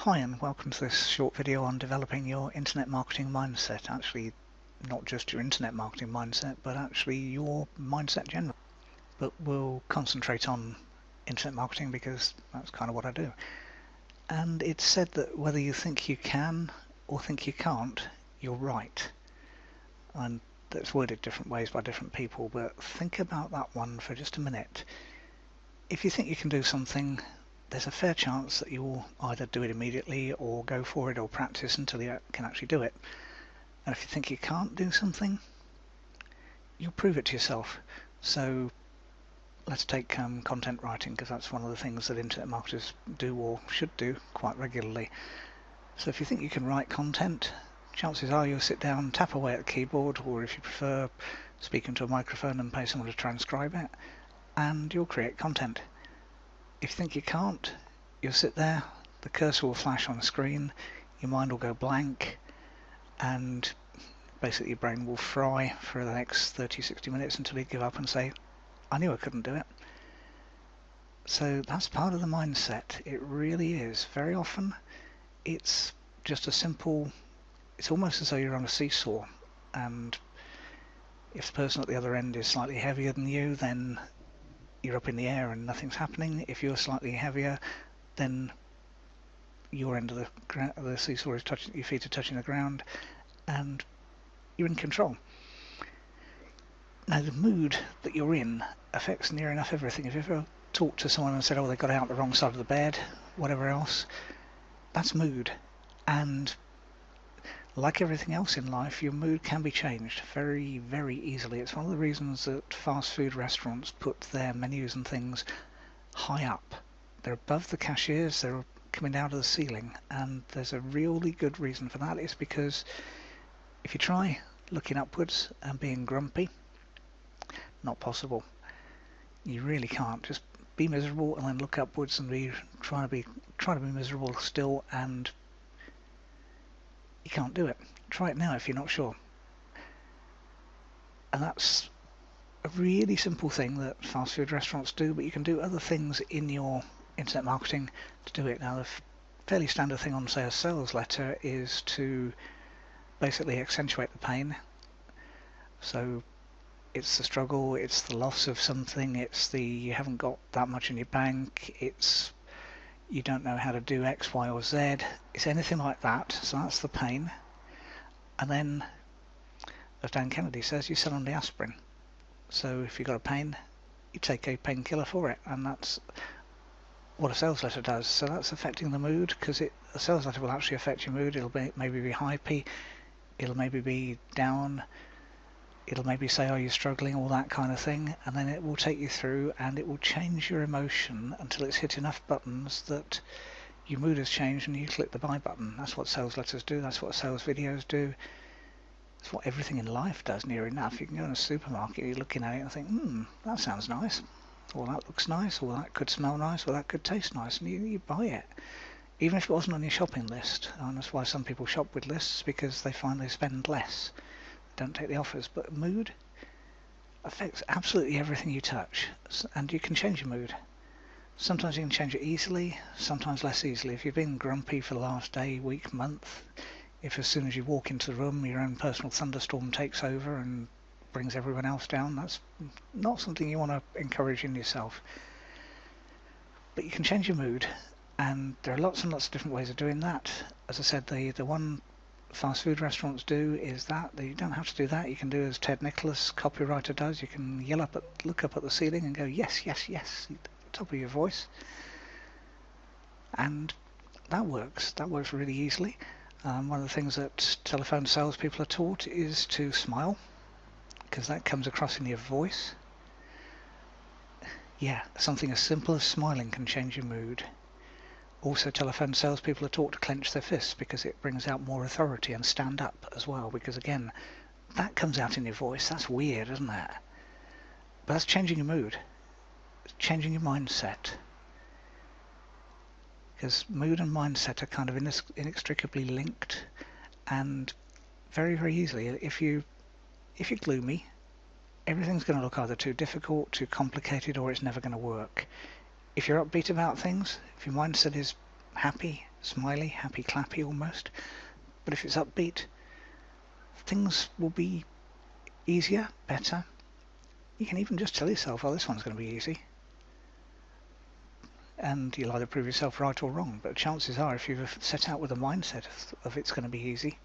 Hi and welcome to this short video on developing your internet marketing mindset. Actually, not just your internet marketing mindset, but actually your mindset generally. But we'll concentrate on internet marketing because that's kind of what I do. And it's said that whether you think you can or think you can't, you're right. And that's worded different ways by different people, but think about that one for just a minute. If you think you can do something, there's a fair chance that you will either do it immediately or go for it or practice until you can actually do it. And if you think you can't do something, you'll prove it to yourself. So let's take content writing, because that's one of the things that internet marketers do or should do quite regularly. So if you think you can write content, chances are you'll sit down, tap away at the keyboard, or if you prefer, speak into a microphone and pay someone to transcribe it, and you'll create content. If you think you can't, you'll sit there, the cursor will flash on the screen, your mind will go blank, and basically your brain will fry for the next 30-60 minutes until you give up and say, I knew I couldn't do it. So that's part of the mindset. It really is. Very often it's just a simple, it's almost as though you're on a seesaw, and if the person at the other end is slightly heavier than you, then you're up in the air and nothing's happening. If you're slightly heavier, then your end of the seesaw is touching, your feet are touching the ground, and you're in control. Now, the mood that you're in affects near enough everything. If you ever talked to someone and said, oh, they got out the wrong side of the bed, whatever else, that's mood. And like everything else in life, your mood can be changed very, very easily. It's one of the reasons that fast food restaurants put their menus and things high up. They're above the cashiers, they're coming down to the ceiling, and there's a really good reason for that. It's because if you try looking upwards and being grumpy, not possible. You really can't. Just be miserable and then look upwards and try to be miserable still, and you can't do it. Try it now if you're not sure. And that's a really simple thing that fast food restaurants do, but you can do other things in your internet marketing to do it. Now, the fairly standard thing on, say, a sales letter is to basically accentuate the pain. So it's the struggle, it's the loss of something, it's the you haven't got that much in your bank, it's you don't know how to do X, Y, or Z. It's anything like that. So that's the pain. And then, as Dan Kennedy says, you sell on the aspirin. So if you've got a pain, you take a painkiller for it, and that's what a sales letter does. So that's affecting the mood, because a sales letter will actually affect your mood. It'll maybe be hypey, it'll maybe be down, it'll maybe say, oh, you're struggling, all that kind of thing, and then it will take you through and it will change your emotion until it's hit enough buttons that your mood has changed and you click the buy button. That's what sales letters do, that's what sales videos do, that's what everything in life does near enough. You can go in a supermarket, you're looking at it and think, that sounds nice, or that looks nice, or that could smell nice, or that could taste nice, and you buy it. Even if it wasn't on your shopping list, and that's why some people shop with lists, because they find they spend less. Don't take the offers. But mood affects absolutely everything you touch, and you can change your mood. Sometimes you can change it easily, sometimes less easily. If you've been grumpy for the last day, week, month, if as soon as you walk into the room your own personal thunderstorm takes over and brings everyone else down, that's not something you want to encourage in yourself. But you can change your mood, and there are lots and lots of different ways of doing that. As I said, the one fast food restaurants do is that you don't have to do that. You can do as Ted Nicholas, copywriter, does. You can look up at the ceiling and go, yes, yes, yes, at the top of your voice, and that works really easily. One of the things that telephone salespeople are taught is to smile, because that comes across in your voice. Yeah, something as simple as smiling can change your mood. Also, telephone salespeople are taught to clench their fists because it brings out more authority, and stand up as well, because again, that comes out in your voice. That's weird, isn't it? But that's changing your mood. It's changing your mindset. Because mood and mindset are kind of inextricably linked, and very, very easily, if you're gloomy, everything's going to look either too difficult, too complicated, or it's never going to work. If you're upbeat about things, if your mindset is happy, smiley, happy, clappy almost. But if it's upbeat, things will be easier, better. You can even just tell yourself, oh, this one's going to be easy. And you'll either prove yourself right or wrong. But chances are, if you've set out with a mindset of it's going to be easy,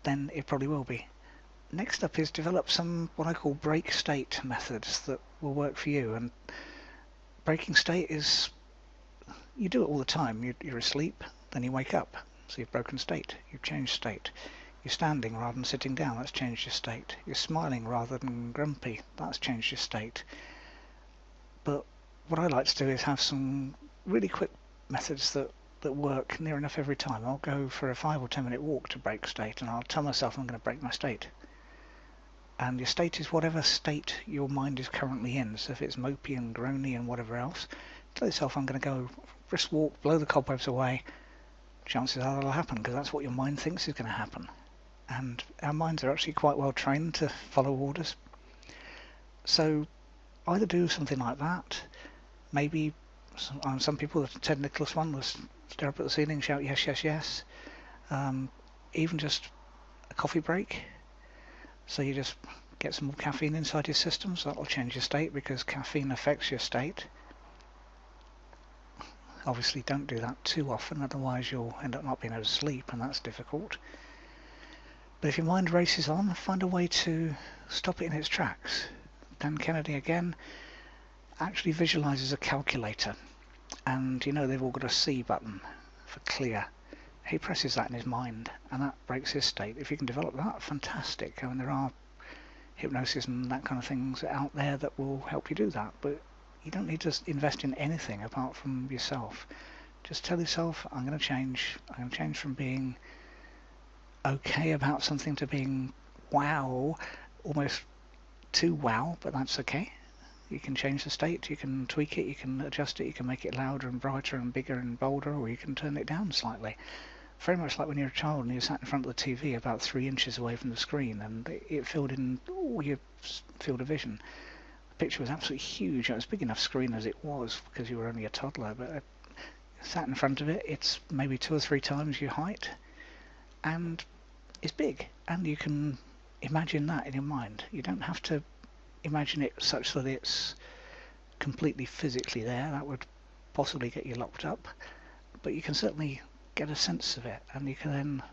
then it probably will be. Next up is develop some what I call break state methods that will work for you. And breaking state is, you do it all the time. You're asleep, then you wake up. So you've broken state, you've changed state. You're standing rather than sitting down, that's changed your state. You're smiling rather than grumpy, that's changed your state. But what I like to do is have some really quick methods that work near enough every time. I'll go for a 5 or 10 minute walk to break state, and I'll tell myself I'm going to break my state. And your state is whatever state your mind is currently in. So if it's mopey and groany and whatever else, tell yourself I'm going to go brisk walk, blow the cobwebs away. Chances are that'll happen because that's what your mind thinks is going to happen. And our minds are actually quite well trained to follow orders. So either do something like that. Maybe some people, the Ted Nicholas one was stare up at the ceiling, shout yes, yes, yes. Even just a coffee break. So you just get some more caffeine inside your system, so that'll change your state because caffeine affects your state. Obviously don't do that too often, otherwise you'll end up not being able to sleep, and that's difficult. But if your mind races on, find a way to stop it in its tracks. Dan Kennedy again actually visualizes a calculator, and you know they've all got a C button for clear. He presses that in his mind, and that breaks his state. If you can develop that, fantastic. I mean, there are hypnosis and that kind of things out there that will help you do that, but you don't need to invest in anything apart from yourself. Just tell yourself, I'm going to change. I'm going to change from being okay about something to being wow, almost too wow, but that's okay. You can change the state, you can tweak it, you can adjust it, you can make it louder and brighter and bigger and bolder, or you can turn it down slightly. Very much like when you're a child and you sat in front of the TV about 3 inches away from the screen and it filled in all your field of vision. The picture was absolutely huge. It was a big enough screen as it was because you were only a toddler, but sat in front of it, it's maybe 2 or 3 times your height and it's big, and you can imagine that in your mind. You don't have to imagine it such that it's completely physically there. That would possibly get you locked up, but you can certainly get a sense of it, and you can then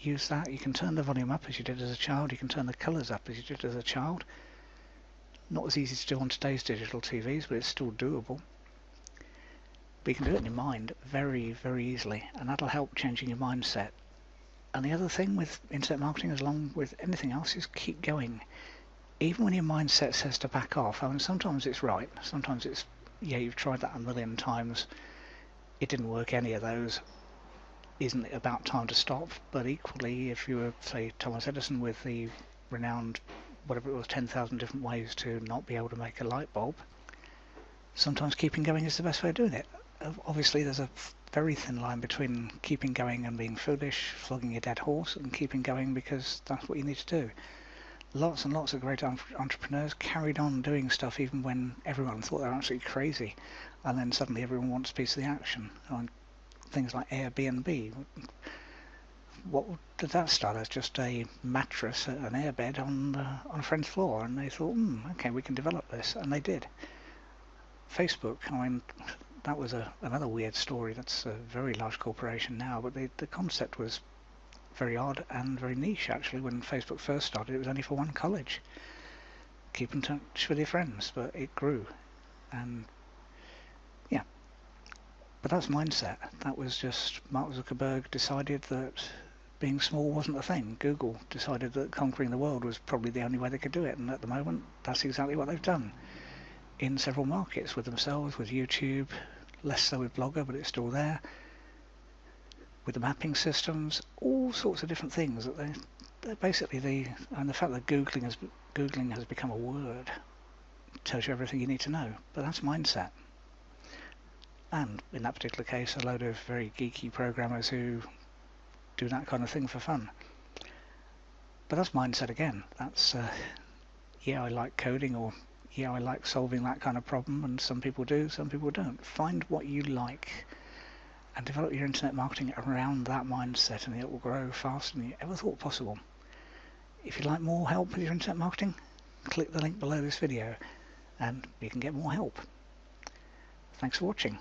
use that. You can turn the volume up as you did as a child, you can turn the colours up as you did as a child. Not as easy to do on today's digital TVs, but it's still doable. But you can do it in your mind very, very easily, and that'll help changing your mindset. And the other thing with internet marketing, as long with anything else, is keep going. Even when your mindset says to back off, I mean, sometimes it's right, sometimes it's, yeah, you've tried that a million times, it didn't work any of those, isn't it about time to stop? But equally, if you were, say, Thomas Edison with the renowned, whatever it was, 10,000 different ways to not be able to make a light bulb, sometimes keeping going is the best way of doing it. Obviously, there's a very thin line between keeping going and being foolish, flogging a dead horse, and keeping going because that's what you need to do. Lots and lots of great entrepreneurs carried on doing stuff even when everyone thought they were absolutely crazy, and then suddenly everyone wants a piece of the action. And things like Airbnb, what did that start as? Just a mattress, an airbed on a friend's floor, and they thought, okay, we can develop this, and they did. Facebook, I mean, that was another weird story. That's a very large corporation now, but the concept was very odd and very niche actually. When Facebook first started, it was only for one college. Keep in touch with your friends, but it grew, and yeah. But that's mindset. That was just Mark Zuckerberg decided that being small wasn't a thing. Google decided that conquering the world was probably the only way they could do it, and at the moment that's exactly what they've done in several markets, with themselves, with YouTube, less so with Blogger, but it's still there, with the mapping systems, all sorts of different things that they're basically and the fact that Googling has become a word tells you everything you need to know. But that's mindset. And in that particular case, a load of very geeky programmers who do that kind of thing for fun. But that's mindset again. That's yeah, I like coding, or yeah, I like solving that kind of problem, and some people do, some people don't. Find what you like and develop your internet marketing around that mindset, and it will grow faster than you ever thought possible. If you'd like more help with your internet marketing, click the link below this video and you can get more help. Thanks for watching.